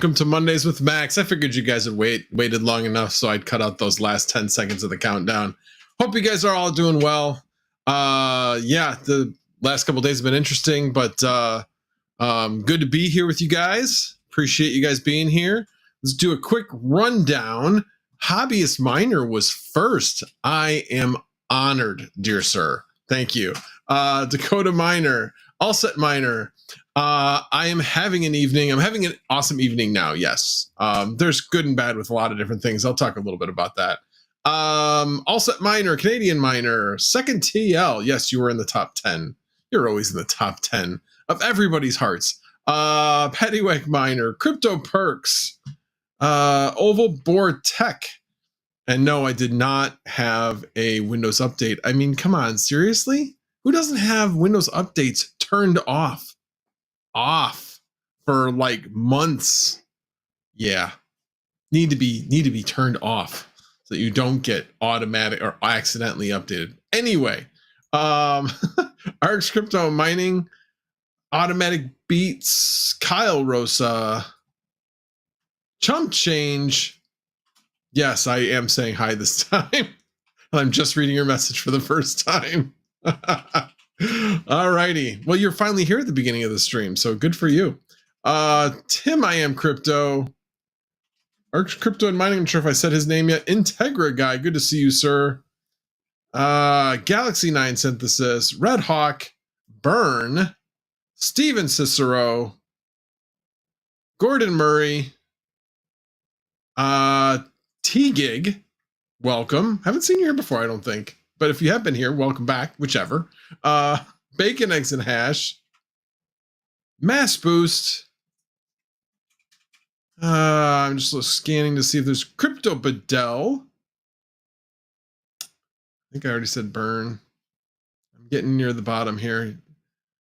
welcome to Mondays with Max. I figured you guys had waited long enough, so I'd cut out those last 10 seconds of the countdown. Hope you guys are all doing well. Yeah, the last couple days have been interesting, but good to be here with you guys. Appreciate you guys being here. Let's do a quick rundown. Hobbyist Miner was first. I am honored, dear sir. Thank you. Dakota Miner, Allset Miner. I am having an evening. I'm having an awesome evening now. Yes. There's good and bad with a lot of different things. I'll talk a little bit about that. Allset Miner, Canadian Miner, Second TL. Yes, you were in the top 10. You're always in the top 10 of everybody's hearts. Paddywhack Miner, Crypto Perks, Oval Board Tech. And no, I did not have a Windows update. I mean, come on, seriously? Who doesn't have Windows updates turned off for like months? Yeah, need to be turned off so that you don't get automatic or accidentally updated. Anyway, Arx Crypto Mining, Automatic Beats, Kyle Rosa, Chump Change. Yes, I am saying hi this time. I'm just reading your message for the first time. All righty. Well, you're finally here at the beginning of the stream, so good for you. Tim, I am Crypto. Arch Crypto and Mining, I'm not sure if I said his name yet. Integra Guy, good to see you, sir. Galaxy 9 Synthesis, Red Hawk, Burn, Steven Cicero, Gordon Murray, T-Gig, welcome. Haven't seen you here before, I don't think. But if you have been here, welcome back, whichever. Bacon, Eggs, and Hash. Mass Boost. I'm just scanning to see if there's Crypto Bedell. I think I already said Burn. I'm getting near the bottom here.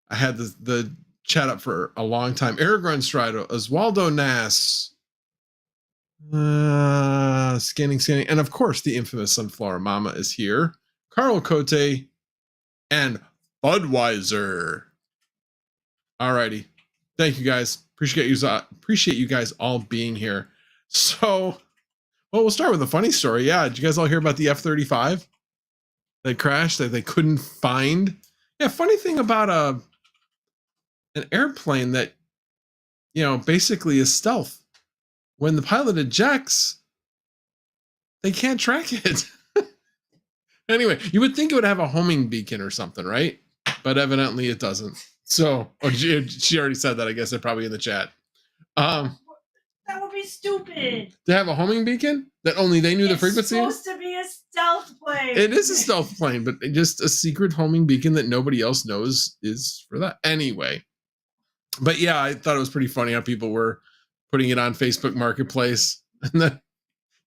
I had the chat up for a long time. Aragorn Strido, Oswaldo Nass. Scanning. And of course, the infamous Sunflower Mama is here. Carl Cote and Budweiser. Alrighty. Thank you guys. Appreciate you guys all being here. So, well, we'll start with a funny story. Yeah, did you guys all hear about the F35 that crashed that they couldn't find? Yeah, funny thing about an airplane that, you know, basically is stealth. When the pilot ejects, they can't track it. Anyway, you would think it would have a homing beacon or something, right? But evidently it doesn't. So, she already said that. I guess they're probably in the chat. That would be stupid. To have a homing beacon that only they knew the frequency? It's supposed to be a stealth plane. It is a stealth plane, but just a secret homing beacon that nobody else knows is for that. Anyway. But yeah, I thought it was pretty funny how people were putting it on Facebook Marketplace. And then,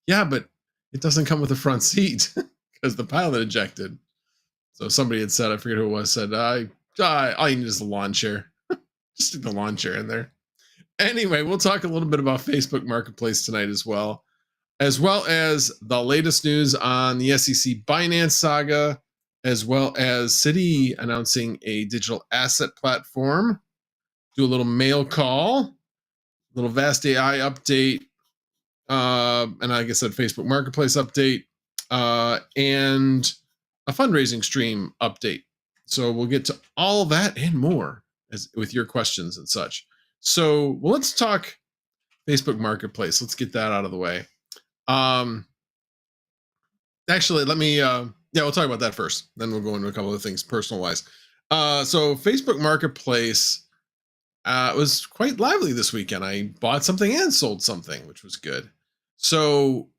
yeah, but it doesn't come with a front seat because the pilot ejected. So somebody had said, I forget who it was, said, all you need is a lawn chair. Just stick the lawn chair in there. Anyway, we'll talk a little bit about Facebook Marketplace tonight as well as the latest news on the SEC Binance saga, as well as Citi announcing a digital asset platform. Do a little mail call, little Vast AI update, and like I said, Facebook Marketplace update, and a fundraising stream update. So we'll get to all that and more with your questions and such. So, well, let's talk Facebook Marketplace. Let's get that out of the way. Actually, let me, we'll talk about that first. Then we'll go into a couple of things personal-wise. So Facebook Marketplace was quite lively this weekend. I bought something and sold something, which was good. So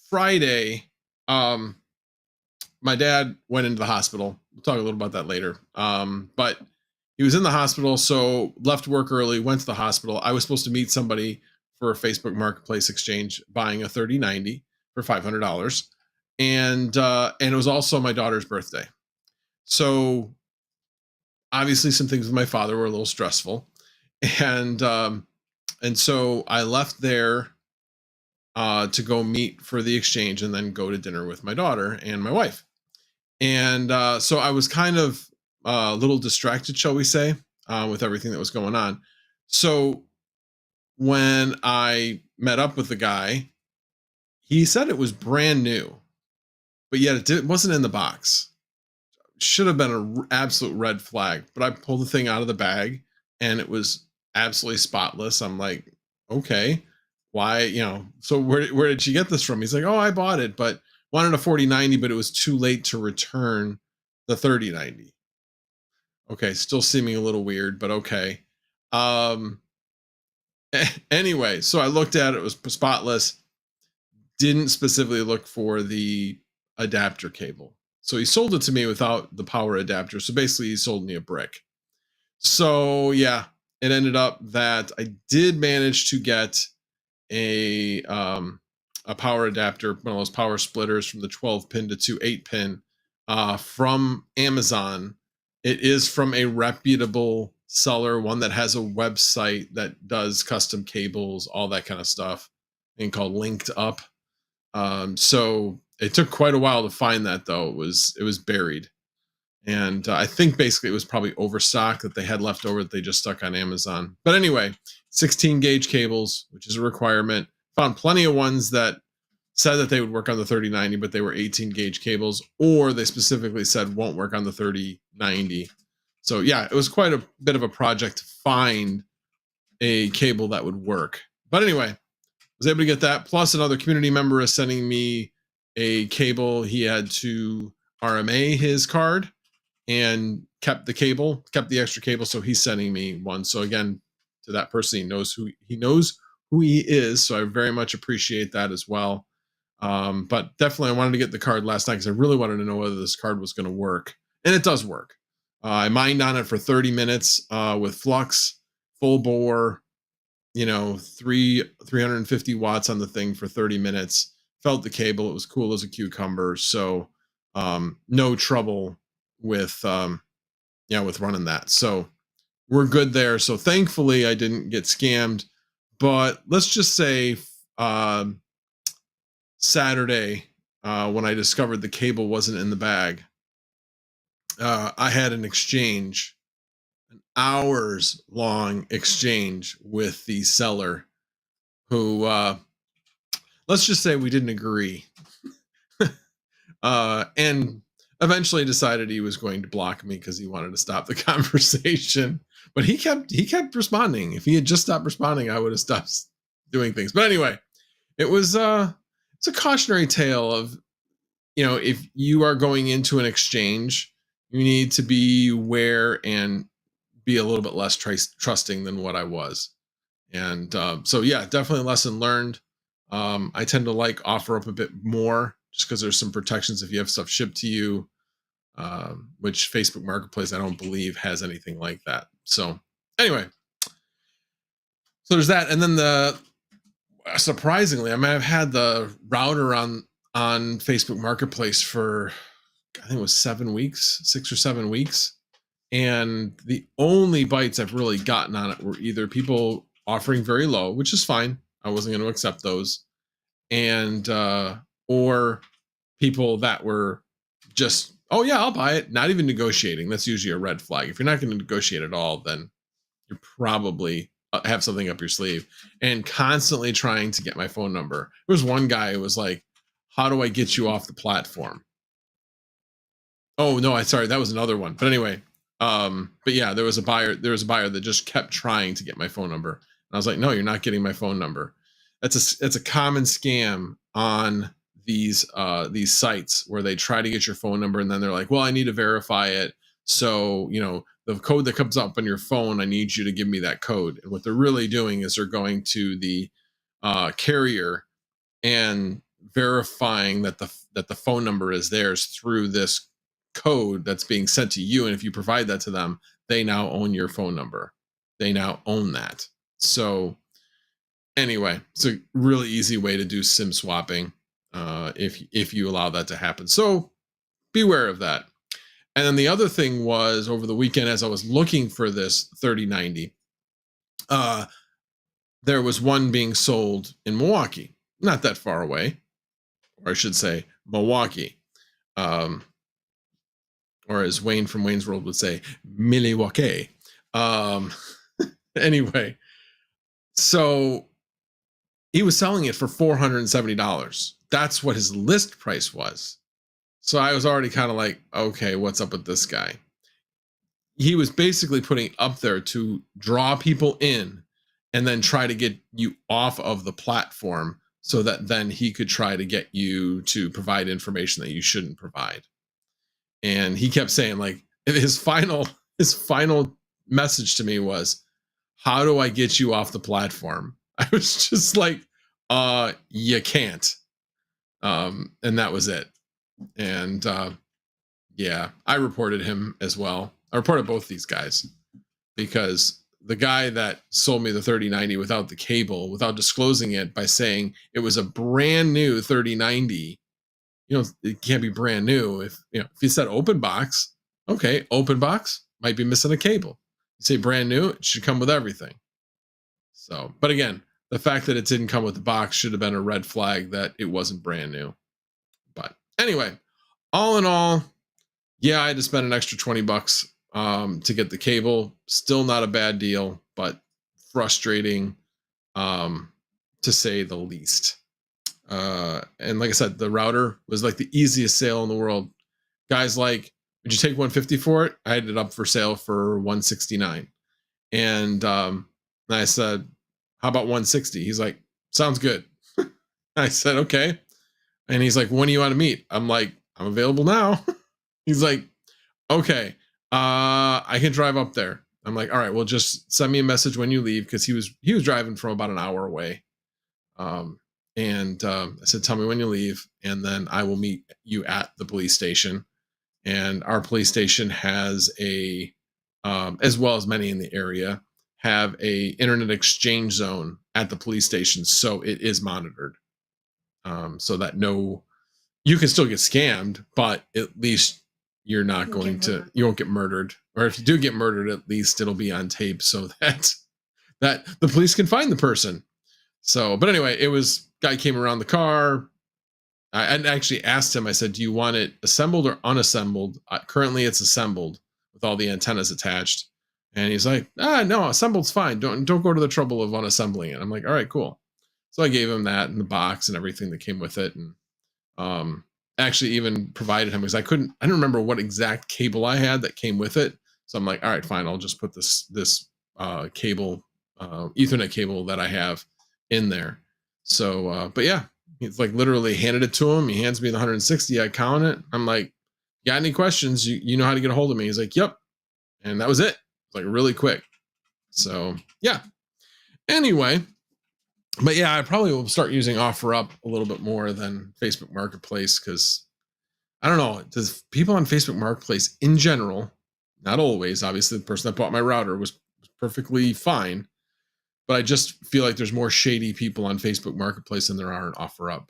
Friday, my dad went into the hospital. We'll talk a little about that later. But he was in the hospital, so left work early, went to the hospital. I was supposed to meet somebody for a Facebook Marketplace exchange, buying a 3090 for $500. And it was also my daughter's birthday. So obviously some things with my father were a little stressful. And so I left there to go meet for the exchange and then go to dinner with my daughter and my wife. And so I was kind of a little distracted, shall we say, with everything that was going on. So when I met up with the guy, he said it was brand new, but yet it wasn't in the box. Should have been an absolute red flag, but I pulled the thing out of the bag and it was absolutely spotless. I'm like, okay, why, so where did you get this from? He's like, oh, I bought it, but wanted a 4090, but it was too late to return the 3090. Okay, still seeming a little weird, but okay. Anyway, so I looked at it, it was spotless. Didn't specifically look for the adapter cable. So he sold it to me without the power adapter. So basically he sold me a brick. So yeah, it ended up that I did manage to get a power adapter, one of those power splitters from the 12 pin to 8-pin from Amazon. It is from a reputable seller, one that has a website that does custom cables, all that kind of stuff, and called Linked Up. So it took quite a while to find that, though. It was buried, and I think basically it was probably overstock that they had left over that they just stuck on Amazon. But anyway, 16 gauge cables, which is a requirement. Found plenty of ones that said that they would work on the 3090, but they were 18 gauge cables, or they specifically said won't work on the 3090. So yeah, it was quite a bit of a project to find a cable that would work. But anyway, was able to get that. Plus another community member is sending me a cable. He had to RMA his card and kept the extra cable. So he's sending me one. So again, to that person, he knows who he is. So I very much appreciate that as well. But definitely I wanted to get the card last night because I really wanted to know whether this card was going to work. And it does work. I mined on it for 30 minutes with flux, full bore, 350 watts on the thing for 30 minutes. Felt the cable. It was cool as a cucumber. So no trouble with running that. So we're good there. So thankfully I didn't get scammed. But let's just say Saturday, when I discovered the cable wasn't in the bag, I had an exchange, an hours long exchange with the seller who, let's just say we didn't agree. And eventually decided he was going to block me because he wanted to stop the conversation. But he kept responding. If he had just stopped responding, I would have stopped doing things. But anyway, it's a cautionary tale of, if you are going into an exchange, you need to be aware and be a little bit less trusting than what I was. And so yeah, definitely a lesson learned. I tend to offer up a bit more just because there's some protections if you have stuff shipped to you, which Facebook Marketplace, I don't believe has anything like that. So anyway, so there's that. And then surprisingly, I mean, I've had the router on Facebook Marketplace for, I think it was 6 or 7 weeks. And the only bites I've really gotten on it were either people offering very low, which is fine. I wasn't going to accept those. And, or people that were just, oh yeah, I'll buy it. Not even negotiating. That's usually a red flag. If you're not going to negotiate at all, then you're probably have something up your sleeve. And constantly trying to get my phone number. There was one guy who was like, how do I get you off the platform? Oh no, sorry, that was another one. But anyway, but yeah, there was a buyer that just kept trying to get my phone number. And I was like, no, you're not getting my phone number. It's a common scam on these sites where they try to get your phone number and then they're like, well, I need to verify it. So, the code that comes up on your phone, I need you to give me that code. And what they're really doing is they're going to the carrier and verifying that the phone number is theirs through this code that's being sent to you. And if you provide that to them, they now own your phone number. They now own that. So anyway, it's a really easy way to do SIM swapping if you allow that to happen. So beware of that. And then the other thing was, over the weekend, as I was looking for this 3090, there was one being sold in Milwaukee, not that far away, or I should say Milwaukee. Or as Wayne from Wayne's World would say, Milwaukee. Anyway, So he was selling it for $470. That's what his list price was. So I was already kind of like, okay, what's up with this guy? He was basically putting up there to draw people in and then try to get you off of the platform so that then he could try to get you to provide information that you shouldn't provide. And he kept saying, like, his final message to me was, how do I get you off the platform? I was just like, you can't. And that was it. And yeah, I reported him as well. I reported both these guys because the guy that sold me the 3090 without the cable, without disclosing it by saying it was a brand new 3090, you know, it can't be brand new. If you said open box, okay, open box might be missing a cable. You say brand new, it should come with everything. So, but again, the fact that it didn't come with the box should have been a red flag that it wasn't brand new. But anyway, all in all, yeah, I had to spend an extra $20 to get the cable. Still not a bad deal, but frustrating to say the least. And like I said, the router was like the easiest sale in the world. Guys like, would you take 150 for it? I had it up for sale for 169. And I said, how about 160? He's like, sounds good. I said, okay. And he's like, when do you want to meet? I'm like, I'm available now. He's like, okay, I can drive up there. I'm like, all right, well, just send me a message when you leave, because he was driving from about an hour away. And I said, tell me when you leave, and then I will meet you at the police station. And our police station has a, as well as many in the area, have a internet exchange zone at the police station, so it is monitored, so that you can still get scammed, but at least you're not you won't get murdered. Or if you do get murdered, at least it'll be on tape so that the police can find the person. So, but anyway, guy came around the car. I actually asked him, I said, do you want it assembled or unassembled? Currently it's assembled with all the antennas attached. And he's like, no, assembled's fine. Don't go to the trouble of unassembling it. I'm like, all right, cool. So I gave him that and the box and everything that came with it. And actually even provided him, because I didn't remember what exact cable I had that came with it. So I'm like, all right, fine. I'll just put this cable, Ethernet cable that I have in there. So, but yeah, it's like literally handed it to him. He hands me the 160. I count it. I'm like, got any questions? You know how to get a hold of me. He's like, yep. And that was it. Like really quick. So yeah. Anyway, but yeah, I probably will start using OfferUp a little bit more than Facebook Marketplace, because I don't know, does people on Facebook Marketplace in general, not always, obviously the person that bought my router was perfectly fine, but I just feel like there's more shady people on Facebook Marketplace than there are on OfferUp.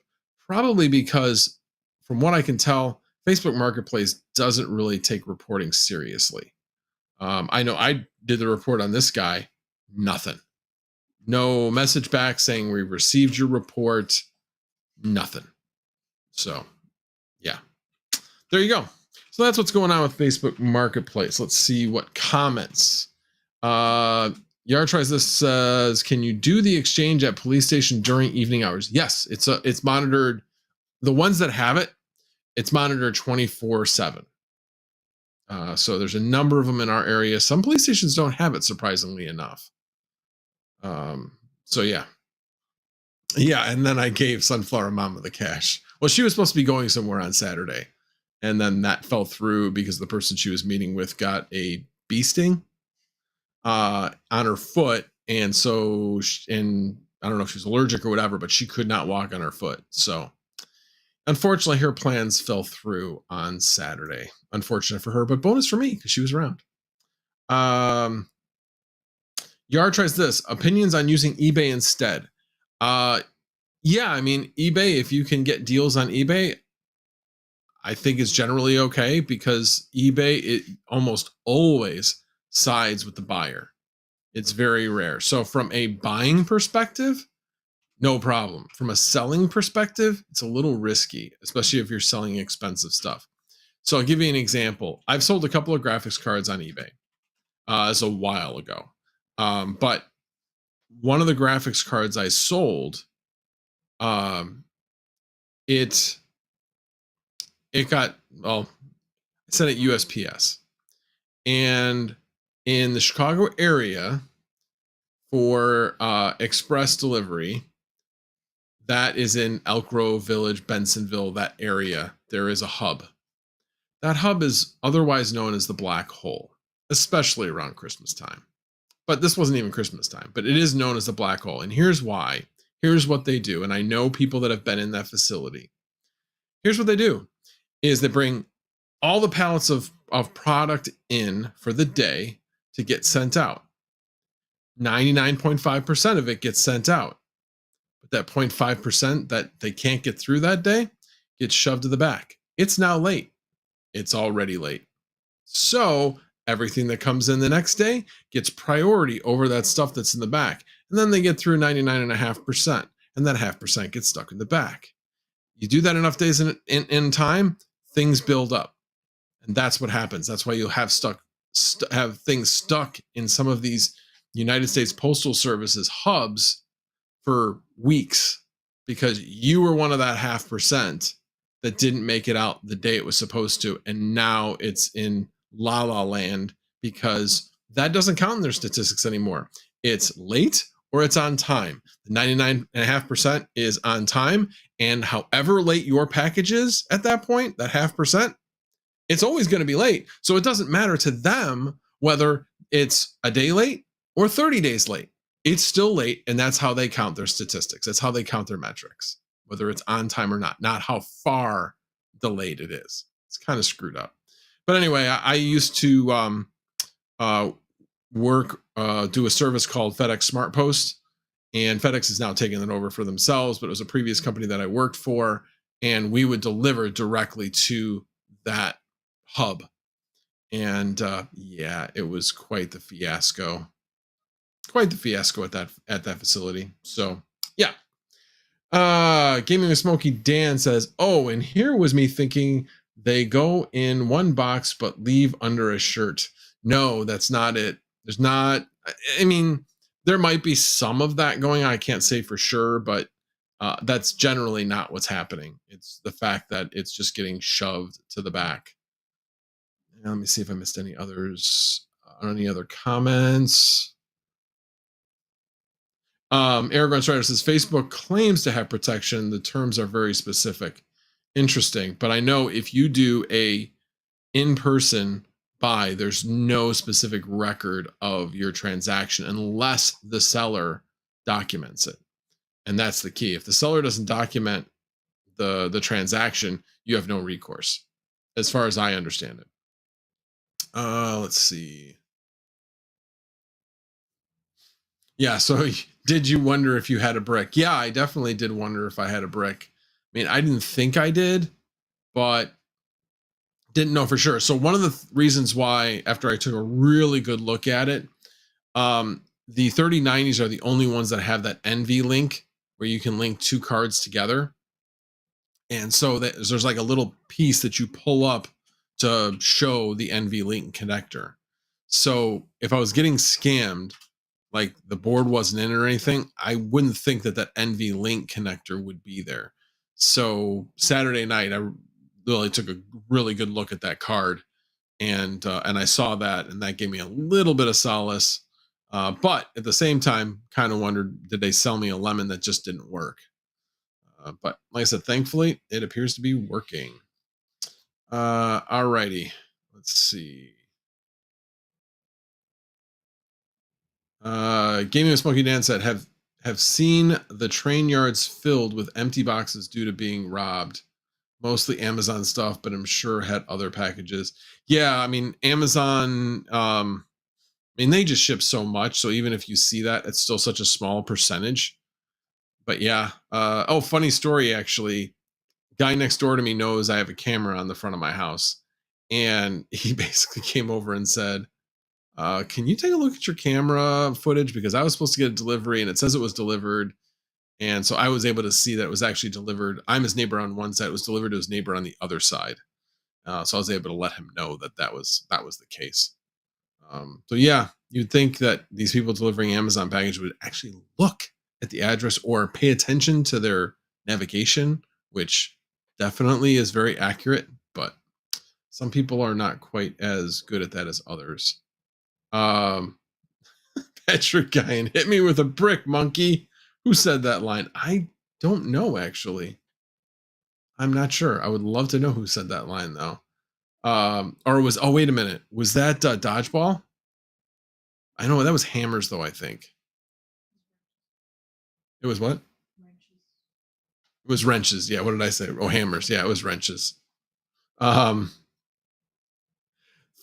Probably because, from what I can tell, Facebook Marketplace doesn't really take reporting seriously. I know I did the report on this guy, nothing. No message back saying we received your report, nothing. So, yeah. There you go. So that's what's going on with Facebook Marketplace. Let's see what comments. Yar tries this, says, can you do the exchange at police station during evening hours? Yes, it's monitored. The ones that have it, it's monitored 24/7. So there's a number of them in our area. Some police stations don't have it, surprisingly enough. So yeah. Yeah, and then I gave Sunflower Mama the cash. Well, she was supposed to be going somewhere on Saturday, and then that fell through because the person she was meeting with got a bee sting on her foot, and so and I don't know if she's allergic or whatever, but she could not walk on her foot. So unfortunately, her plans fell through on Saturday. Unfortunate for her, but bonus for me because she was around. Yar tries this, opinions on using eBay instead. Yeah, I mean, eBay, if you can get deals on eBay, I think is generally okay, because eBay, it almost always sides with the buyer. It's very rare. So from a buying perspective, no problem. From a selling perspective, it's a little risky, especially if you're selling expensive stuff. So I'll give you an example. I've sold a couple of graphics cards on eBay as a while ago. But one of the graphics cards I sold, it got, well, I sent it USPS, and in the Chicago area for express delivery, that is in Elk Grove Village, Bensonville, that area, there is a hub. That hub is otherwise known as the black hole, especially around Christmas time. But this wasn't even Christmas time, but it is known as the black hole. And here's why. Here's what they do. And I know people that have been in that facility. Here's what they do is they bring all the pallets of product in for the day to get sent out. 99.5% of it gets sent out. But that 0.5% that they can't get through that day gets shoved to the back. It's now late. It's already late. So everything that comes in the next day gets priority over that stuff that's in the back. And then they get through 99.5%. And that 0.5% gets stuck in the back. You do that enough days in time, things build up. And that's what happens. That's why you'll have things stuck in some of these United States Postal Services hubs for weeks, because you were one of that 0.5% that didn't make it out the day it was supposed to. And now it's in la la land because that doesn't count in their statistics anymore. It's late or it's on time. The 99.5% is on time. And however late your package is at that point, that 0.5%, it's always going to be late. So it doesn't matter to them whether it's a day late or 30 days late. It's still late, and that's how they count their statistics. That's how they count their metrics, whether it's on time or not how far delayed it is. It's kind of screwed up. But anyway, I used to do a service called FedEx Smart Post, and FedEx is now taking it over for themselves, but it was a previous company that I worked for, and we would deliver directly to that hub. And yeah, it was quite the fiasco. Quite the fiasco at that facility. So yeah. Gaming with Smokey Dan says, oh, and here was me thinking they go in one box but leave under a shirt. No, that's not it. There's not, I mean, there might be some of that going on. I can't say for sure, but that's generally not what's happening. It's the fact that it's just getting shoved to the back. And let me see if I missed any others. Any other comments? Argon Strider says Facebook claims to have protection. The terms are very specific. Interesting. But I know if you do a in-person buy, there's no specific record of your transaction unless the seller documents it. And that's the key. If the seller doesn't document the transaction, you have no recourse, as far as I understand it. Let's see. Yeah, so did you wonder if you had a brick? Yeah, I definitely did wonder if I had a brick. I mean, I didn't think I did, but didn't know for sure. So one of the reasons why, after I took a really good look at it, the 3090s are the only ones that have that NV link where you can link two cards together. And so there's like a little piece that you pull up to show the NV link connector. So if I was getting scammed, like the board wasn't in or anything, I wouldn't think that NV link connector would be there. So Saturday night, I really took a really good look at that card, and I saw that, and that gave me a little bit of solace. But at the same time, kind of wondered, did they sell me a lemon that just didn't work? But like I said, thankfully, it appears to be working. Alrighty, let's see. Gaming with Smokey Dan said, have seen the train yards filled with empty boxes due to being robbed. Mostly Amazon stuff, but I'm sure had other packages. Yeah, I mean, Amazon, I mean, they just ship so much. So even if you see that, it's still such a small percentage. But yeah. Oh, funny story, actually. Guy next door to me knows I have a camera on the front of my house. And he basically came over and said, can you take a look at your camera footage? Because I was supposed to get a delivery and it says it was delivered. And so I was able to see that it was actually delivered. I'm his neighbor on one side. It was delivered to his neighbor on the other side. So I was able to let him know that was the case. So yeah, you'd think that these people delivering Amazon package would actually look at the address or pay attention to their navigation, which definitely is very accurate, but some people are not quite as good at that as others. Patrick Guyan, hit me with a brick, monkey. Who said that line? I don't know, actually. I'm not sure. I would love to know who said that line, though. Or was, oh, wait a minute. Was that Dodgeball? I know that was Hammers, though, I think. It was what? It was Wrenches. Yeah, what did I say? Oh, Hammers. Yeah, it was Wrenches.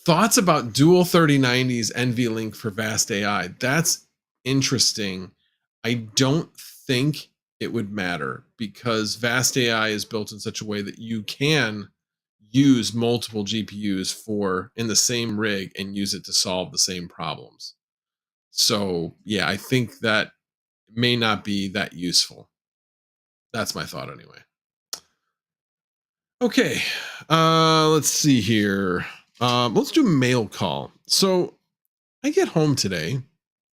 Thoughts about dual 3090s NVLink for Vast AI. That's interesting. I don't think it would matter because Vast AI is built in such a way that you can use multiple GPUs for in the same rig and use it to solve the same problems. So yeah, I think that may not be that useful. That's my thought anyway. Okay, let's see here. Let's do mail call. So I get home today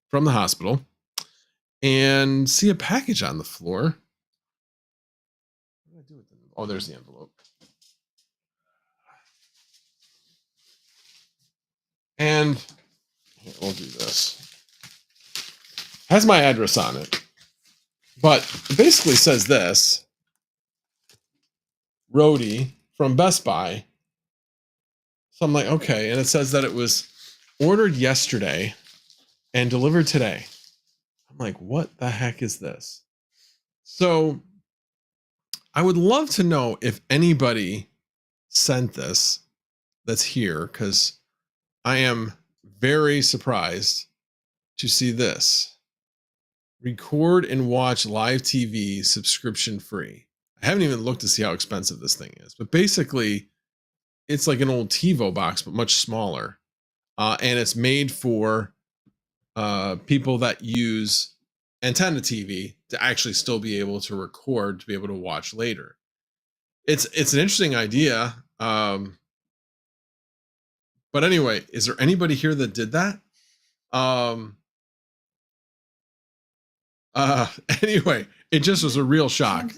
from the hospital and see a package on the floor. What did I do with it? Oh, there's the envelope. And here, we'll do this. Has my address on it, but it basically says this: Rody from Best Buy. So I'm like, okay, and it says that it was ordered yesterday and delivered today. I'm like, what the heck is this? So I would love to know if anybody sent this that's here, because I am very surprised to see this. Record and watch live TV subscription free. I haven't even looked to see how expensive this thing is, but basically it's like an old TiVo box, but much smaller. And it's made for people that use antenna TV to actually still be able to record, to be able to watch later. It's an interesting idea. But anyway, is there anybody here that did that? Anyway, it just was a real shock.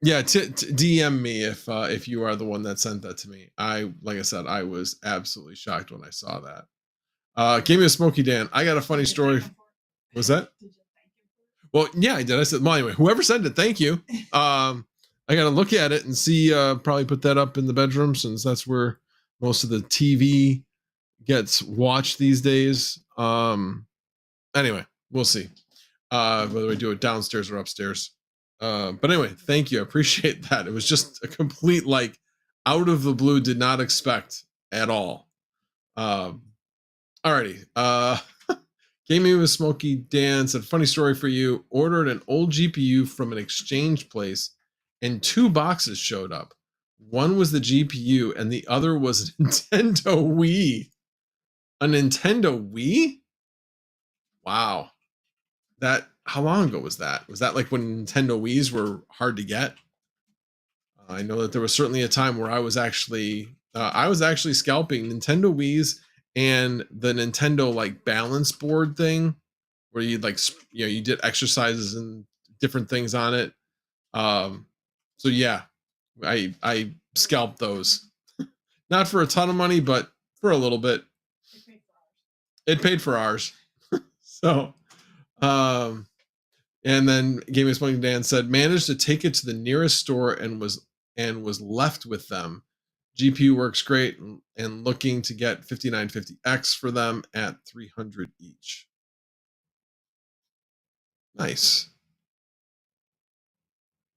Yeah, DM me if you are the one that sent that to me. Like I said, I was absolutely shocked when I saw that. Gave me a Smoky Dan. I got a funny story. Was that? Well, yeah, I did. I said, well, anyway, whoever sent it, thank you. I got to look at it and see. Probably put that up in the bedroom since that's where most of the TV gets watched these days. Anyway, we'll see whether we do it downstairs or upstairs. But anyway, thank you. I appreciate that. It was just a complete, like, out of the blue, did not expect at all. Alrighty. Came in with Smoky Dan, said, funny story for you. Ordered an old GPU from an exchange place and 2 boxes showed up. One was the GPU and the other was a Nintendo Wii. A Nintendo Wii? Wow. How long ago was that? Was that like when Nintendo Wiis were hard to get? I know that there was certainly a time where I was actually scalping Nintendo Wiis and the Nintendo like balance board thing, where you like you did exercises and different things on it. So yeah, I scalped those, not for a ton of money, but for a little bit. It paid for ours. So, and then Game of Smoking Dan said, managed to take it to the nearest store and was left with them. GPU works great and looking to get 5950X for them at $300 each. Nice.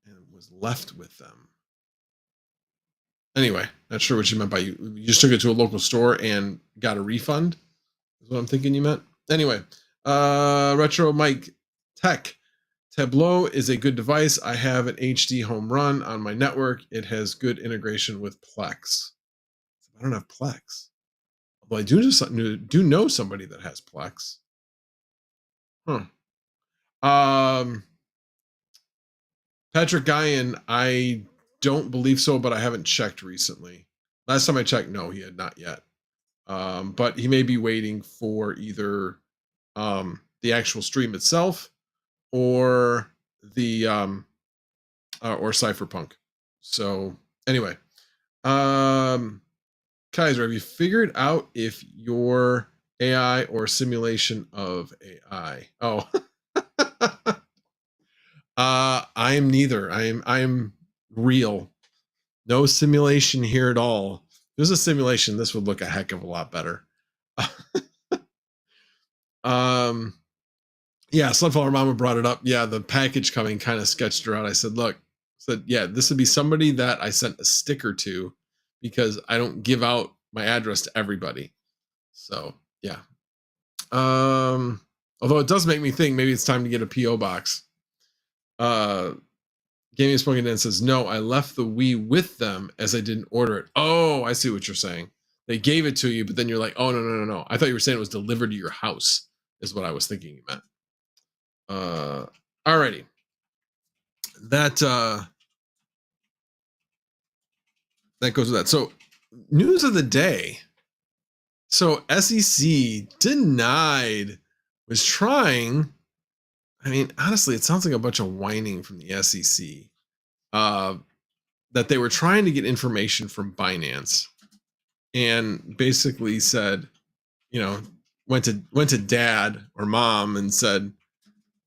And was left with them. Anyway, not sure what you meant by you just took it to a local store and got a refund. Is what I'm thinking you meant. Anyway, Retro Mike Tech. Tableau is a good device. I have an HD home run on my network. It has good integration with Plex. I don't have Plex. Well, I do know somebody that has Plex. Patrick Guyan, I don't believe so, but I haven't checked recently. Last time I checked, no, he had not yet. but he may be waiting for either the actual stream itself or the or Cypherpunk. So anyway, Kaiser, have you figured out if your AI or simulation of AI? Oh, I am neither. I am real. No simulation here at all. If there's a simulation, this would look a heck of a lot better. Yeah, Sunflower Mama brought it up. Yeah, the package coming kind of sketched her out. I said, look, yeah, this would be somebody that I sent a sticker to because I don't give out my address to everybody. So yeah. Although it does make me think maybe it's time to get a PO box. Gaming Spoken Dan says, no, I left the Wii with them as I didn't order it. Oh, I see what you're saying. They gave it to you, but then you're like, oh, no. I thought you were saying it was delivered to your house, is what I was thinking you meant. Alrighty. That goes with that. So, news of the day. So, SEC denied, was trying. I mean, honestly, it sounds like a bunch of whining from the SEC. That they were trying to get information from Binance, and basically said, went to dad or mom and said,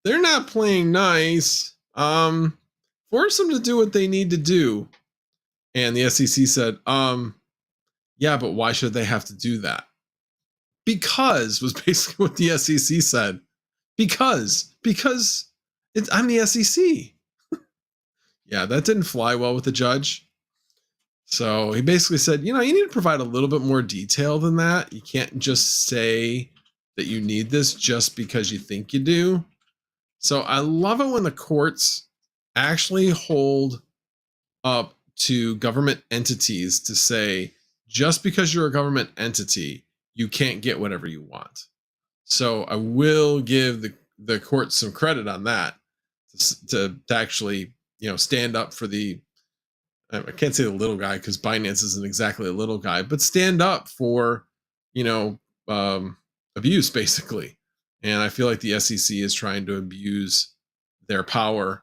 they're not playing nice. Force them to do what they need to do. And the SEC said, yeah, but why should they have to do that? Because was basically what the SEC said. Because I'm the SEC. Yeah, that didn't fly well with the judge. So he basically said, you need to provide a little bit more detail than that. You can't just say that you need this just because you think you do. So I love it when the courts actually hold up to government entities to say, just because you're a government entity, you can't get whatever you want. So I will give the court some credit on that to actually, stand up for the, I can't say the little guy because Binance isn't exactly a little guy, but stand up for, abuse basically. And I feel like the SEC is trying to abuse their power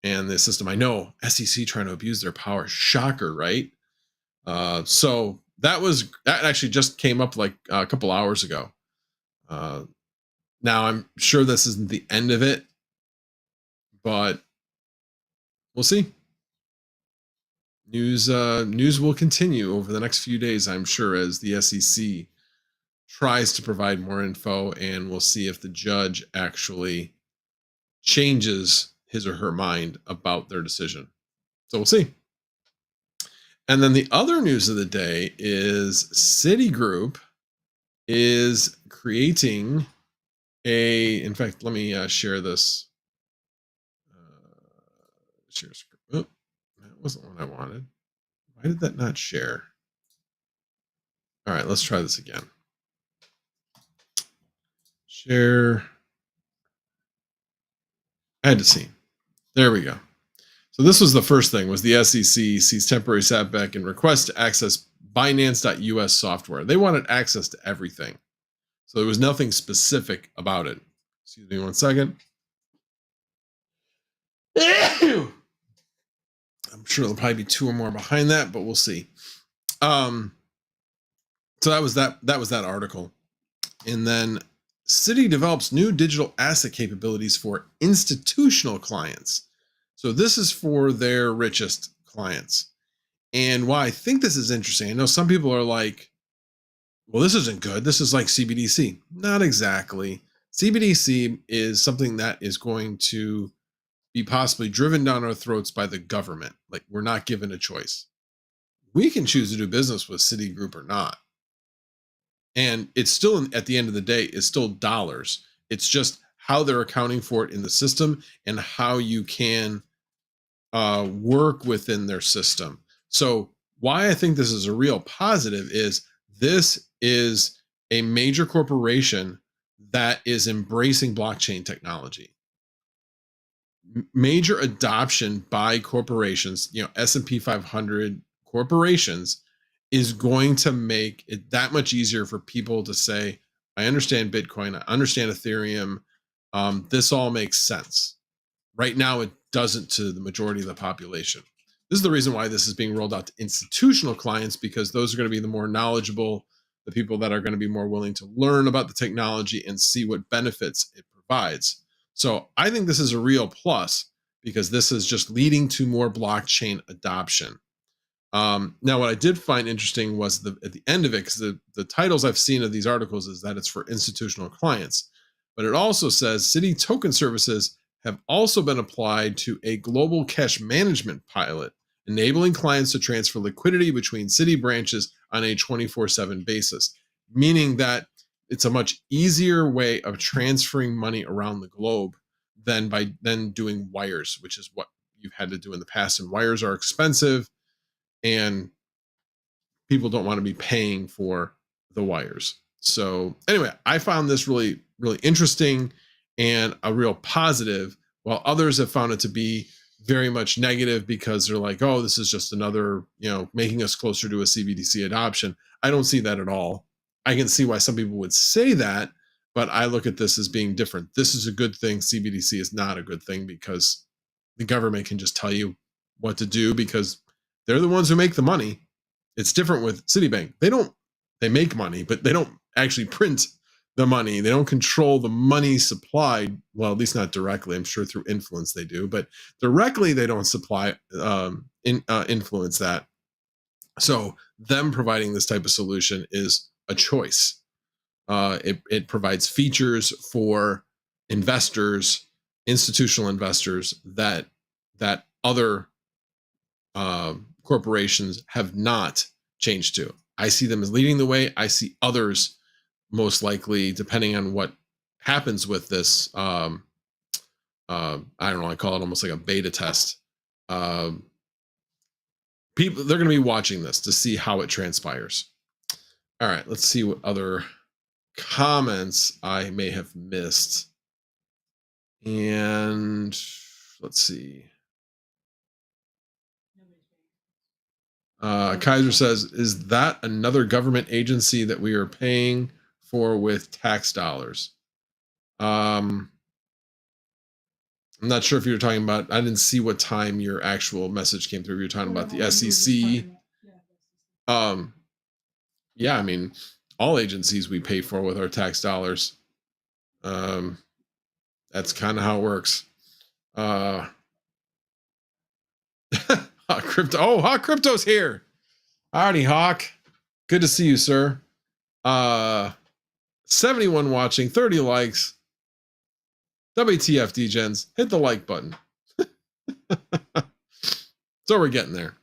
and the system. I know SEC trying to abuse their power. Shocker, right? So that actually just came up like a couple hours ago. Now I'm sure this isn't the end of it, but we'll see. News will continue over the next few days, I'm sure, as the SEC tries to provide more info, and we'll see if the judge actually changes his or her mind about their decision. So we'll see. And then the other news of the day is Citigroup is creating in fact, let me share this. Share screen. Oh, that wasn't what I wanted. Why did that not share? All right, let's try this again. Share. I had to see. There we go. So this was the first thing, was the SEC sees temporary setback and request to access Binance.us software. They wanted access to everything. So there was nothing specific about it. Excuse me 1 second. I'm sure there'll probably be 2 or more behind that, but we'll see. So that was that article. And then Citi develops new digital asset capabilities for institutional clients. So this is for their richest clients. And why I think this is interesting, I know some people are like, well, this isn't good. This is like CBDC. Not exactly. CBDC is something that is going to be possibly driven down our throats by the government. Like, we're not given a choice. We can choose to do business with Citigroup or not. And it's still, at the end of the day, it's still dollars. It's just how they're accounting for it in the system and how you can work within their system. So why I think this is a real positive is this is a major corporation that is embracing blockchain technology. Major adoption by corporations, S&P 500 corporations, is going to make it that much easier for people to say, I understand Bitcoin, I understand Ethereum. This all makes sense. Right now, it doesn't to the majority of the population. This is the reason why this is being rolled out to institutional clients, because those are going to be the more knowledgeable, the people that are going to be more willing to learn about the technology and see what benefits it provides. So I think this is a real plus, because this is just leading to more blockchain adoption. Now, what I did find interesting was at the end of it, because the titles I've seen of these articles is that it's for institutional clients, but it also says Citi token services have also been applied to a global cash management pilot, enabling clients to transfer liquidity between Citi branches on a 24/7 basis, meaning that it's a much easier way of transferring money around the globe than doing wires, which is what you've had to do in the past. And wires are expensive, and people don't want to be paying for the wires. So anyway, I found this really, really interesting and a real positive, while others have found it to be very much negative, because they're like, oh, this is just another, making us closer to a CBDC adoption. I don't see that at all. I can see why some people would say that, but I look at this as being different. This is a good thing. CBDC is not a good thing, because the government can just tell you what to do, because they're the ones who make the money. It's different with Citibank. They make money, but they don't actually print the money. They don't control the money supplied. Well, at least not directly. I'm sure through influence they do, but directly they don't influence that. So them providing this type of solution is a choice. It provides features for investors, institutional investors, that other corporations have not changed to. I see them as leading the way. I see others, most likely, depending on what happens with this, I don't know, I call it almost like a beta test. People, they're going to be watching this to see how it transpires. All right, let's see what other comments I may have missed. And let's see. Kaiser says, is that another government agency that we are paying for with tax dollars? I'm not sure if you're talking about, I didn't see what time your actual message came through. You're talking about the SEC. Yeah, I mean, all agencies we pay for with our tax dollars. That's kind of how it works. Hawk Crypto. Oh, Hawk Crypto's here. Howdy, Hawk. Good to see you, sir. 71 watching, 30 likes. WTF, DGens. Hit the like button. So we're getting there.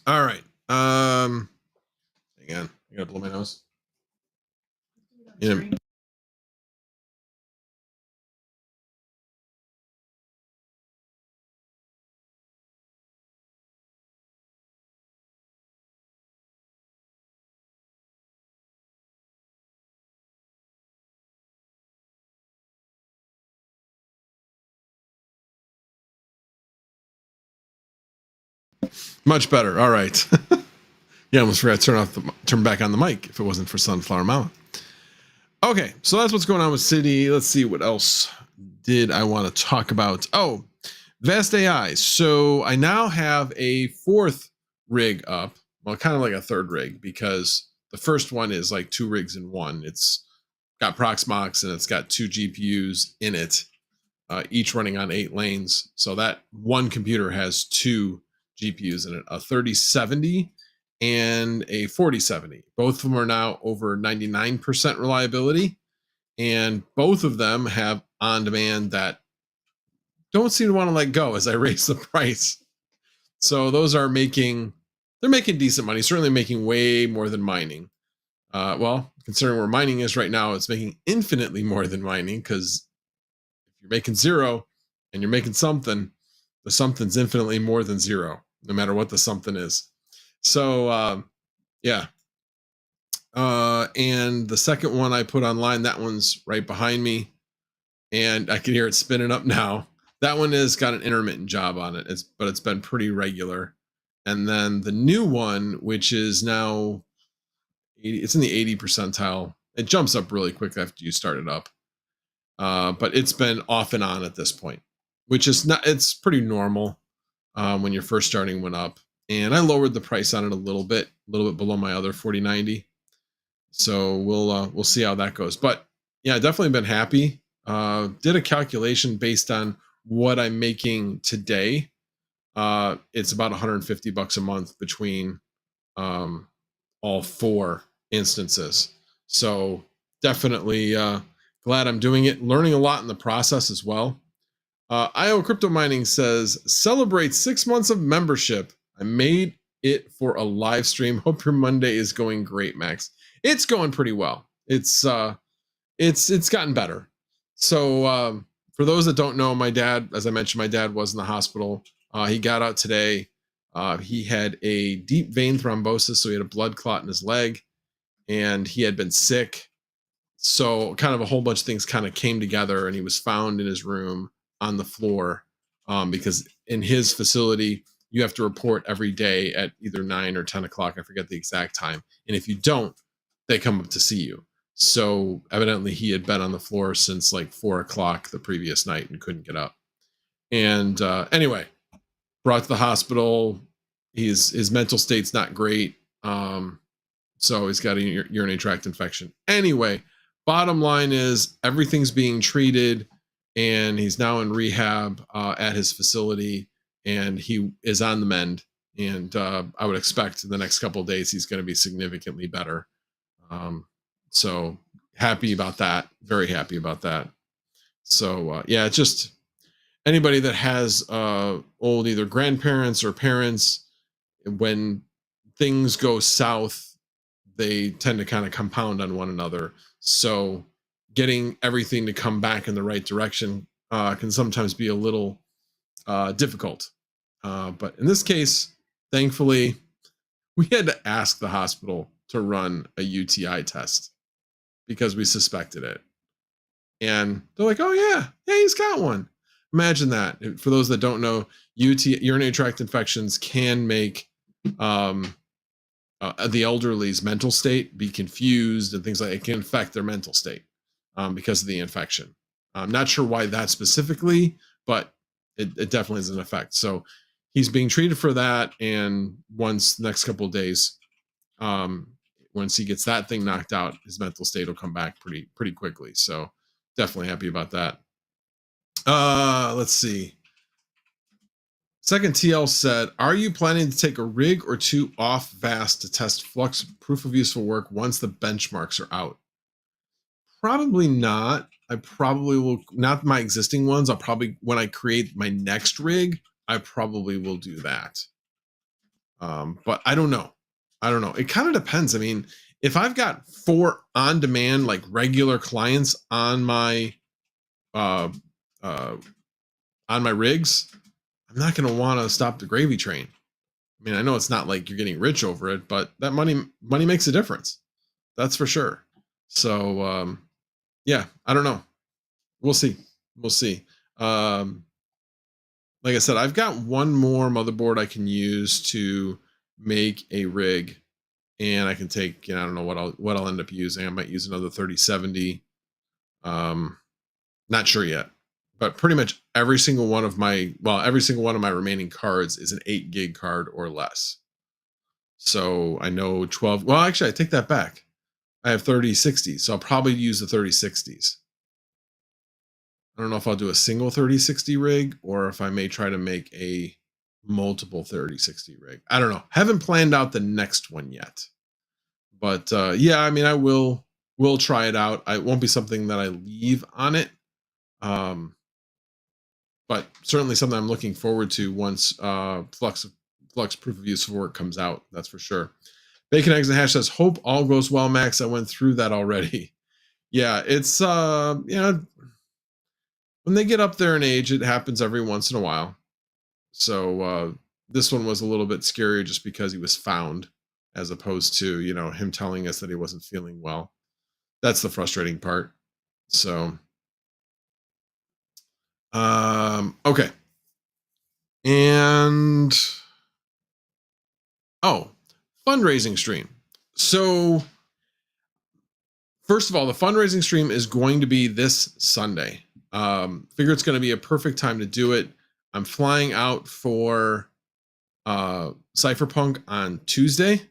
All right. Hang on. I gotta blow my nose. Yeah. Much better. All right. Yeah, I almost forgot to turn back on the mic if it wasn't for Sunflower Mama. Okay, so that's what's going on with Citi. Let's see, what else did I want to talk about? Oh, Vast AI. So I now have a fourth rig up. Well, kind of like a third rig, because the first one is like 2 rigs in one. It's got Proxmox and it's got 2 GPUs in it, each running on 8 lanes. So that one computer has 2 GPUs in it, a 3070 and a 4070. Both of them are now over 99% reliability, and both of them have on demand that don't seem to want to let go as I raise the price. So those are making decent money, certainly making way more than mining. Well, considering where mining is right now, it's making infinitely more than mining, because if you're making 0 and you're making something, the something's infinitely more than 0, no matter what the something is. So yeah. And the second one I put online, that one's right behind me, and I can hear it spinning up now. That one has got an intermittent job on it, but it's been pretty regular. And then the new one, which is now 80, it's in the 80 percentile. It jumps up really quick after you start it up. But it's been off and on at this point, which is not, it's pretty normal when you're first starting one up. And I lowered the price on it a little bit below my other 4090. So we'll see how that goes. But yeah, definitely been happy. Did a calculation based on what I'm making today. It's about $150 a month between all 4 instances. So definitely glad I'm doing it. Learning a lot in the process as well. IO Crypto Mining says, celebrate 6 months of membership. I made it for a live stream. Hope your Monday is going great, Max. It's going pretty well. It's gotten better. So for those that don't know, my dad, as I mentioned, my dad was in the hospital. He got out today. He had a deep vein thrombosis, so he had a blood clot in his leg, and he had been sick. So kind of a whole bunch of things kind of came together, and he was found in his room on the floor because in his facility, you have to report every day at either 9 or 10 o'clock. I forget the exact time. And if you don't, they come up to see you. So evidently he had been on the floor since like 4 o'clock the previous night and couldn't get up. And anyway, brought to the hospital. His mental state's not great. So he's got a urinary tract infection. Anyway, bottom line is everything's being treated, and he's now in rehab at his facility, and he is on the mend. And I would expect in the next couple of days he's going to be significantly better. So happy about that. Very happy about that. So yeah, just anybody that has old either grandparents or parents, when things go south, they tend to kind of compound on one another. So getting everything to come back in the right direction can sometimes be a little difficult. But in this case, thankfully, we had to ask the hospital to run a UTI test because we suspected it. And they're like, oh, yeah, he's got one. Imagine that. For those that don't know, urinary tract infections can make the elderly's mental state be confused and things like it can affect their mental state because of the infection. I'm not sure why that specifically, but it definitely is an effect. So he's being treated for that. And once next couple of days, once he gets that thing knocked out, his mental state will come back pretty quickly. So definitely happy about that. Let's see. Second TL said, are you planning to take a rig or 2 off VAST to test Flux proof of useful work once the benchmarks are out? Probably not. I probably will, not my existing ones. I'll probably, when I create my next rig, I probably will do that. But I don't know. It kind of depends. I mean, if I've got 4 on-demand, like regular clients on my rigs, I'm not going to want to stop the gravy train. I mean, I know it's not like you're getting rich over it, but that money makes a difference. That's for sure. So, yeah, I don't know. We'll see. Like I said, I've got one more motherboard I can use to make a rig, and I can take, I don't know what I'll end up using. I might use another 3070. Not sure yet, but pretty much every single one of my remaining cards is an 8 gig card or less. So I know 12. Well, actually, I take that back. I have 3060s, so I'll probably use the 3060s. I don't know if I'll do a single 3060 rig or if I may try to make a multiple 3060 rig. I don't know. Haven't planned out the next one yet. But yeah, I mean, I will try it out. It won't be something that I leave on it. But certainly something I'm looking forward to once Flux proof of useful work comes out. That's for sure. Bacon Eggs and Hash says, hope all goes well, Max. I went through that already. Yeah, it's when they get up there in age, it happens every once in a while. So this one was a little bit scarier just because he was found, as opposed to, him telling us that he wasn't feeling well. That's the frustrating part. So, okay. And Oh, fundraising stream. So first of all, the fundraising stream is going to be this Sunday. Figure it's going to be a perfect time to do it. I'm flying out for Cypherpunk on Tuesday.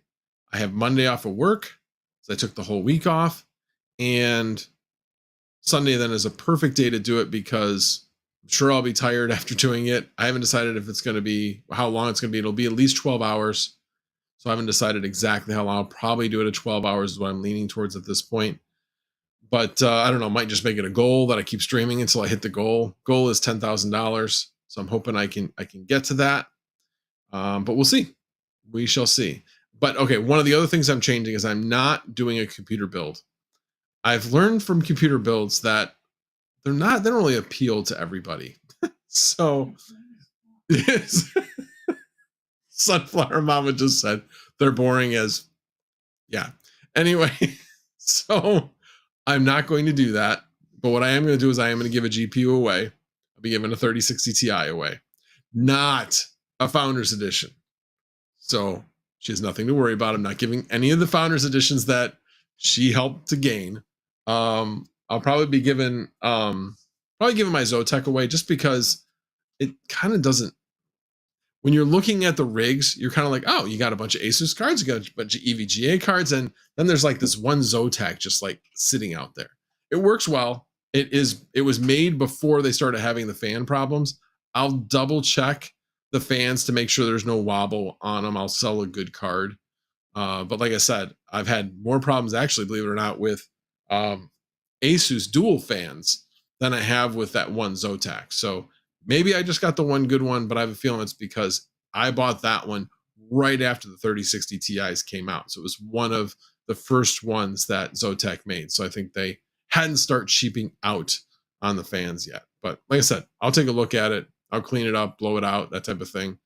I have Monday off of work, so I took the whole week off, and Sunday then is a perfect day to do it because I'm sure I'll be tired after doing it. I haven't decided if it's going to be how long it's going to be. It'll be at least 12 hours. So I haven't decided exactly how long. I'll probably do it at 12 hours is what I'm leaning towards at this point. But I don't know, might just make it a goal that I keep streaming until I hit the goal. Goal is $10,000. So I'm hoping I can get to that. But we'll see. We shall see. But okay, one of the other things I'm changing is I'm not doing a computer build. I've learned from computer builds that they don't really appeal to everybody. So Sunflower Mama just said they're boring as, yeah. Anyway, so I'm not going to do that. But what I am going to do is I am going to give a GPU away. I'll be giving a 3060 Ti away, not a Founders Edition. So she has nothing to worry about. I'm not giving any of the Founders Editions that she helped to gain. I'll probably be giving my Zotac away just because it kind of doesn't. When you're looking at the rigs, you're kind of like, oh, you got a bunch of Asus cards, you got a bunch of EVGA cards, and then there's like this one Zotac just like sitting out there. It works well. It was made before they started having the fan problems. I'll double check the fans to make sure there's no wobble on them. I'll sell a good card. But like I said, I've had more problems actually, believe it or not, with Asus dual fans than I have with that one Zotac. So maybe I just got the one good one, but I have a feeling it's because I bought that one right after the 3060 Ti's came out. So it was one of the first ones that Zotac made. So I think they hadn't started cheaping out on the fans yet. But like I said, I'll take a look at it. I'll clean it up, blow it out, that type of thing.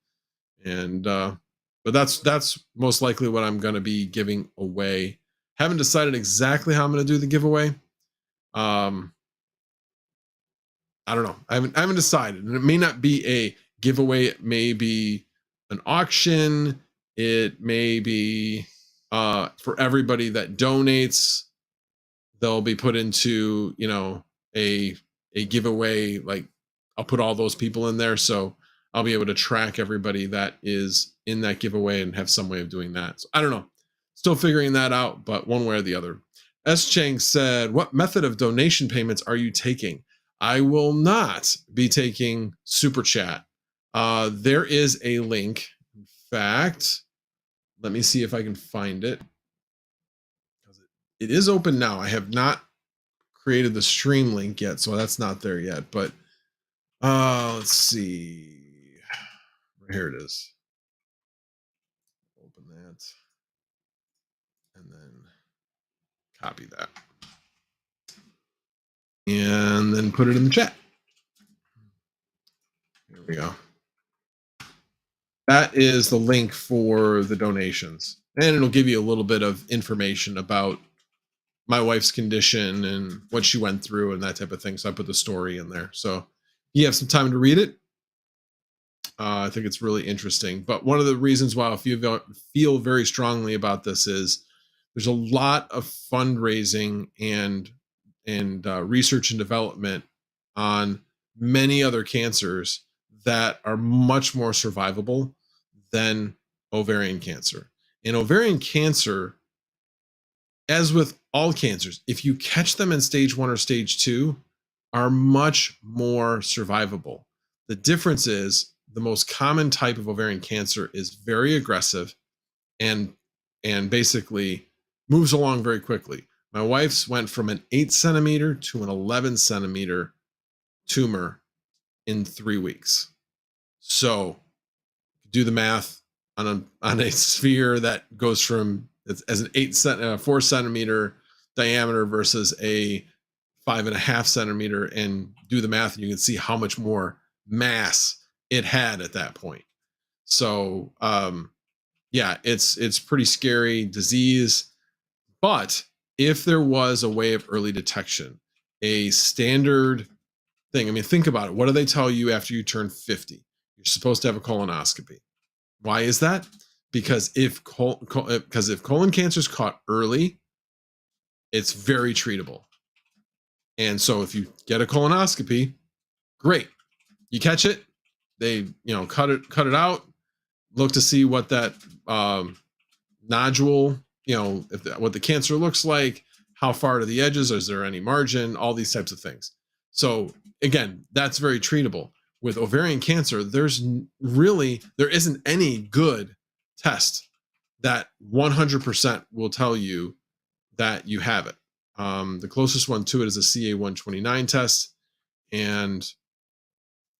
And but that's most likely what I'm going to be giving away. Haven't decided exactly how I'm going to do the giveaway. I don't know. I haven't decided, and it may not be a giveaway. It may be an auction. It may be for everybody that donates. They'll be put into a giveaway. Like I'll put all those people in there, so I'll be able to track everybody that is in that giveaway and have some way of doing that. So I don't know. Still figuring that out, but one way or the other. S. Chang said, what method of donation payments are you taking? I will not be taking Super Chat. There is a link. In fact, let me see if I can find it. It is open now. I have not created the stream link yet, so that's not there yet. But let's see. Here it is. Open that. And then copy that. And then put it in the chat. Here we go. That is the link for the donations. And it'll give you a little bit of information about my wife's condition and what she went through and that type of thing. So I put the story in there. So you have some time to read it. I think it's really interesting. But one of the reasons why I feel very strongly about this is there's a lot of fundraising and research and development on many other cancers that are much more survivable than ovarian cancer. And ovarian cancer, as with all cancers, if you catch them in stage 1 or stage 2, are much more survivable. The difference is the most common type of ovarian cancer is very aggressive and basically moves along very quickly. My wife's went from an 8 centimeter to an 11 centimeter tumor in 3 weeks. So do the math on a sphere that goes from as an 4 centimeter diameter versus a 5.5 centimeter, and do the math, and you can see how much more mass it had at that point. So yeah, it's pretty scary disease. But if there was a way of early detection, a standard thing, I mean, think about it. What do they tell you after you turn 50? You're supposed to have a colonoscopy. Why is that? because if colon cancer is caught early, it's very treatable. And so if you get a colonoscopy, great, you catch it, they cut it out, look to see what that nodule, what the cancer looks like, how far to the edges, is there any margin, all these types of things. So again, that's very treatable. With ovarian cancer, there isn't any good test that 100% will tell you that you have it. The closest one to it is a CA-129 test, and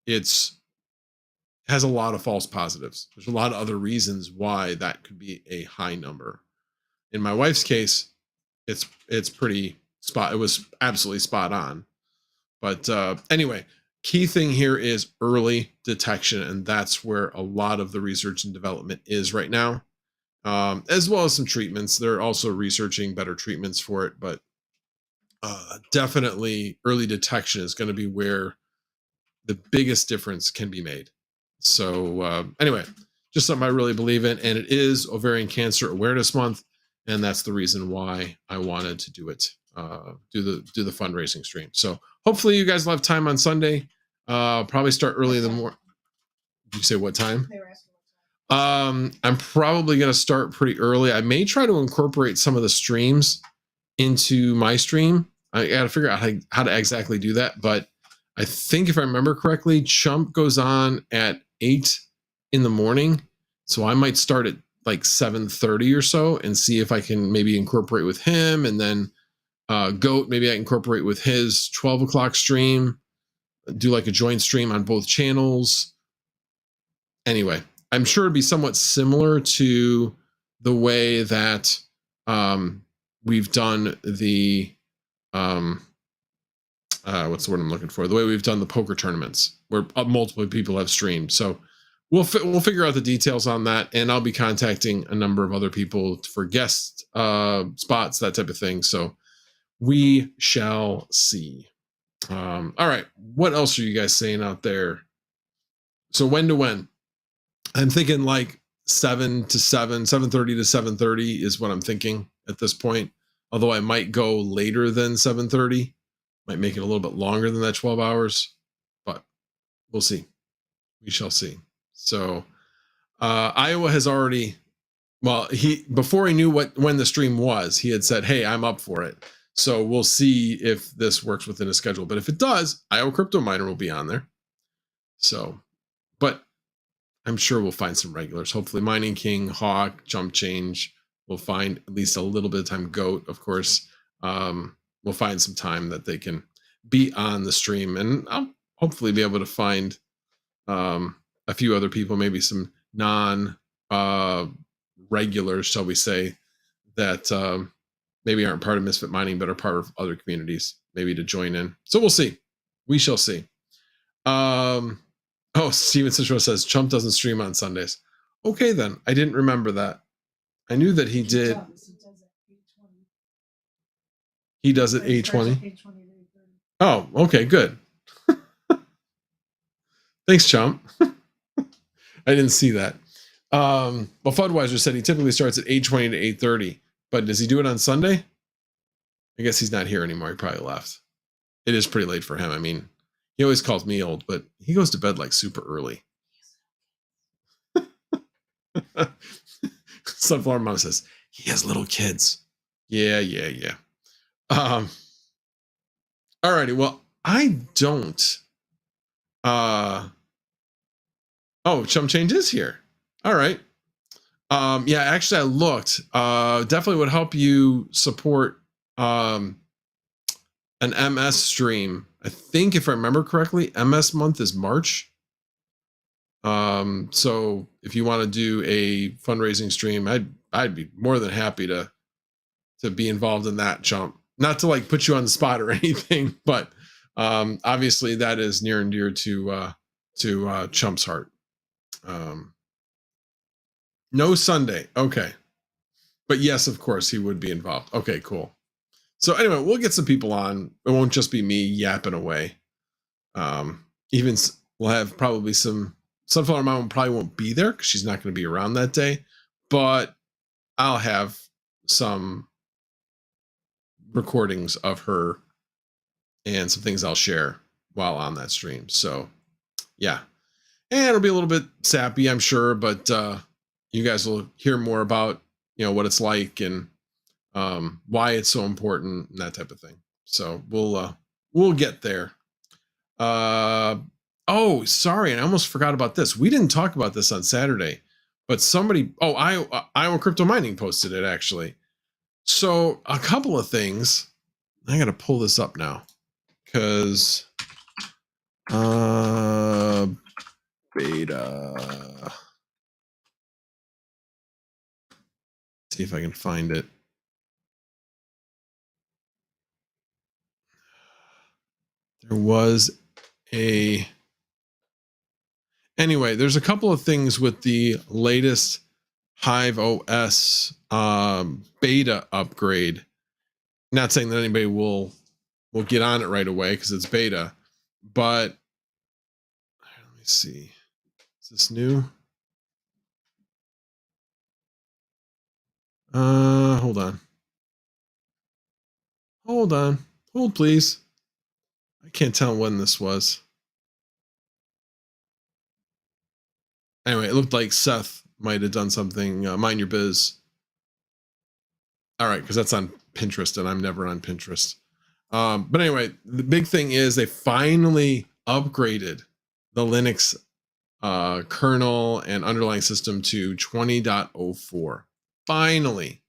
it has a lot of false positives. There's a lot of other reasons why that could be a high number. In my wife's case, it was absolutely spot on. But anyway, key thing here is early detection, and that's where a lot of the research and development is right now, as well as some treatments. They're also researching better treatments for it, but definitely early detection is going to be where the biggest difference can be made. So anyway, just something I really believe in, and it is Ovarian Cancer Awareness Month, and that's the reason why I wanted to do it, do the fundraising stream. So hopefully you guys will have time on Sunday. Probably start early in the morning. Did you say what time? I'm probably going to start pretty early. I may try to incorporate some of the streams into my stream. I got to figure out how to exactly do that, but I think if I remember correctly, Chump goes on at 8 in the morning. So I might start at like 7:30 or so and see if I can maybe incorporate with him. And then Goat, maybe I incorporate with his 12 o'clock stream, do like a joint stream on both channels. Anyway, I'm sure it'd be somewhat similar to the way that we've done the what's the word I'm looking for? The way we've done the poker tournaments, where multiple people have streamed. So we'll figure out the details on that, and I'll be contacting a number of other people for guest spots, that type of thing. So we shall see. All right, what else are you guys saying out there? So when to when? I'm thinking like 7 to 7, 7:30 to 7:30 is what I'm thinking at this point. Although I might go later than 7:30, might make it a little bit longer than that 12 hours, but we'll see. We shall see. So Iowa has already, before he knew when the stream was, he had said, hey, I'm up for it. So we'll see if this works within his schedule. But if it does, Iowa Crypto Miner will be on there. So, but I'm sure we'll find some regulars. Hopefully Mining King, Hawk, Jump Change. We'll find at least a little bit of time. Goat, of course. We'll find some time that they can be on the stream. And I'll hopefully be able to find a few other people, maybe some non-regulars, shall we say, that maybe aren't part of Misfit Mining, but are part of other communities, maybe to join in. So we'll see. We shall see. Oh, Steven Cicero says Chump doesn't stream on Sundays. Okay, then. I didn't remember that. I knew that he did. He does it 8:20. Oh, okay, good. Thanks, Chump. I didn't see that. Well, Fudweiser said he typically starts at 8:20 to 8:30, but does he do it on Sunday? I guess he's not here anymore. He probably left. It is pretty late for him. I mean, he always calls me old, but he goes to bed like super early. Sunflower Mom says he has little kids. Yeah. Alrighty. Well, I don't. Oh, Chump Change is here. All right. Yeah, actually I looked. Definitely would help you support an MS stream. I think if I remember correctly, MS month is March. So if you want to do a fundraising stream, I'd be more than happy to be involved in that, Chump. Not to like put you on the spot or anything, but obviously that is near and dear to Chump's heart. No Sunday. Okay. But yes, of course he would be involved. Okay, cool. So anyway, we'll get some people on. It won't just be me yapping away. Even we'll have probably some Sunflower Mom probably won't be there because she's not going to be around that day. but I'll have some recordings of her and some things I'll share while on that stream. So yeah, and it'll be a little bit sappy, I'm sure, but you guys will hear more about, you know, what it's like and why it's so important and that type of thing. So we'll get there. Oh, sorry, I almost forgot about this. We didn't talk about this on Saturday, but somebody, Iowa Crypto Mining posted it actually. So a couple of things. I got to pull this up now because beta. See if I can find it. There was anyway, there's a couple of things with the latest Hive OS beta upgrade. Not saying that anybody will get on it right away because it's beta, but let me see. Is this new? Hold on. Hold please. I can't tell when this was. Anyway, it looked like Seth might have done something. Mind your biz. All right, because that's on Pinterest, and I'm never on Pinterest. But anyway, the big thing is they finally upgraded the Linux kernel and underlying system to 20.04. Finally.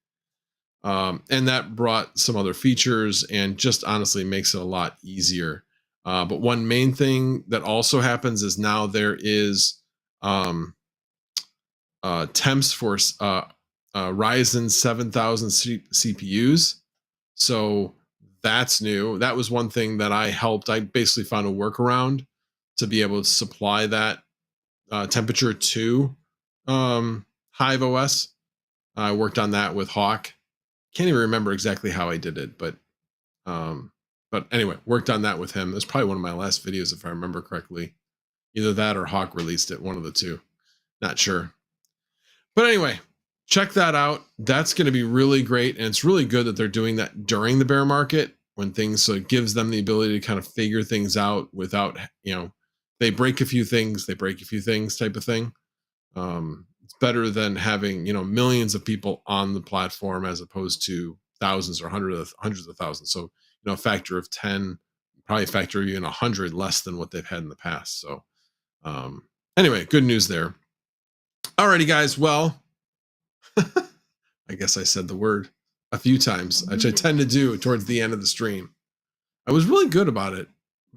And that brought some other features and just honestly makes it a lot easier. But one main thing that also happens is now there is temps for Ryzen 7000 CPUs. So that's new. That was one thing that I helped. I basically found a workaround to be able to supply that temperature to Hive OS. I worked on that with Hawk. Can't even remember exactly how I did it, but anyway, worked on that with him. It was probably one of my last videos, if I remember correctly. Either that or Hawk released it, one of the two. Not sure. But anyway, check that out. That's going to be really great. And it's really good that they're doing that during the bear market when things, so it gives them the ability to kind of figure things out without, you know, they break a few things type of thing. It's better than having, you know, millions of people on the platform as opposed to thousands or hundreds of thousands. So, you know, a factor of 10, probably a factor of even 100 less than what they've had in the past. So anyway, good news there. Alrighty, guys. Well, I guess I said the word a few times, which I tend to do towards the end of the stream. I was really good about it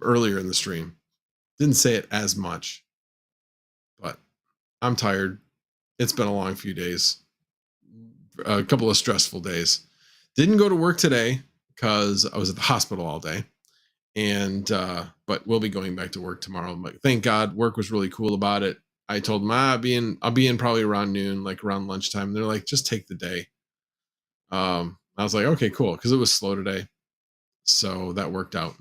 earlier in the stream. Didn't say it as much, but I'm tired. It's been a long few days, a couple of stressful days. Didn't go to work today because I was at the hospital all day. And, but we'll be going back to work tomorrow. But thank God, work was really cool about it. I told them I'll be in probably around noon, like around lunchtime. And they're like, just take the day. I was like, okay, cool. Cause it was slow today. So that worked out.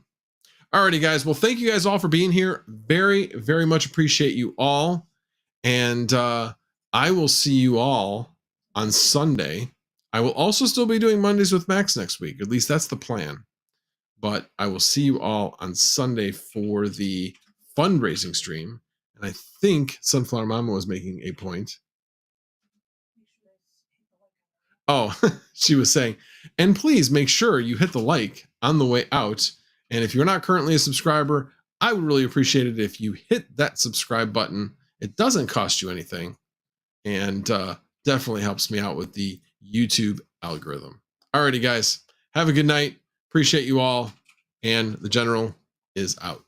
Alrighty, guys. Well, thank you guys all for being here. Very, very much appreciate you all. And, I will see you all on Sunday. I will also still be doing Mondays with Max next week. At least that's the plan. But I will see you all on Sunday for the fundraising stream. And I think Sunflower Mama was making a point. Oh, she was saying, and please make sure you hit the like on the way out. And if you're not currently a subscriber, I would really appreciate it if you hit that subscribe button. It doesn't cost you anything. And definitely helps me out with the YouTube algorithm. Alrighty, guys. Have a good night. Appreciate you all. And the general is out.